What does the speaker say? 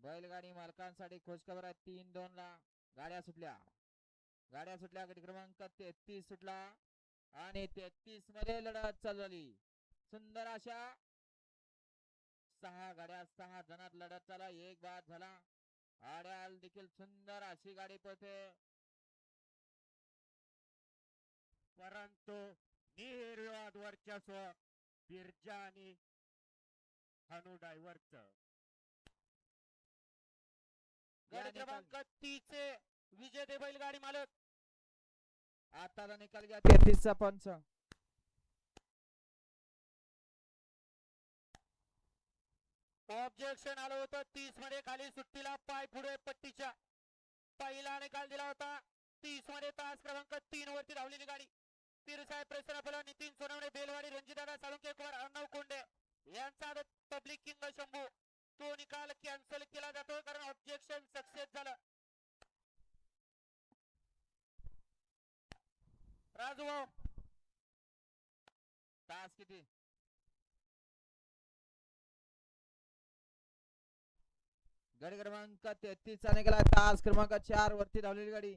बैलगाडी मालकांसाठी खुशखबर आहे. 3-2 ला गाड्या सुटल्या. गट क्रमांक 33 सुटला आणि 33 मध्ये लढत चालू झाली. सुंदर अशा 6 गाड्या 6 जणात लढत झाला. एक बाद झाला. आड्याल देखील सुंदर अशी गाडी पळते, परंतु निर्विवाद वर्चस्व बिर्जा आणि हनु ड्रायव्हरच. गट क्रमांक 30 चे विजेते बैलगाडी मालक. आता निकाल घ्या 33 चा पंच. ऑब्जेक्शन आलं होतं 30 मध्ये खाली सुट्टीला पाय पुढे पट्टीच्या. पहिला निकाल दिला होता 30 मध्ये तास क्रमांक 3 वरती धावलेली गाडी पीरसाहेब प्रसन्न फुला, नितीन सोनवणे, बेलवाडी, रणजितदादा साळुंके, कुमार अर्णव कोंडे यांचा पब्लिक किंग शंभू. तो निकाल कॅन्सल केला जातो कारण ऑब्जेक्शन सक्सेस झालं. राजू तास किती? गट क्रमांक 33 चा निकाला तास क्रमांक 4 वरती धावलेली गाडी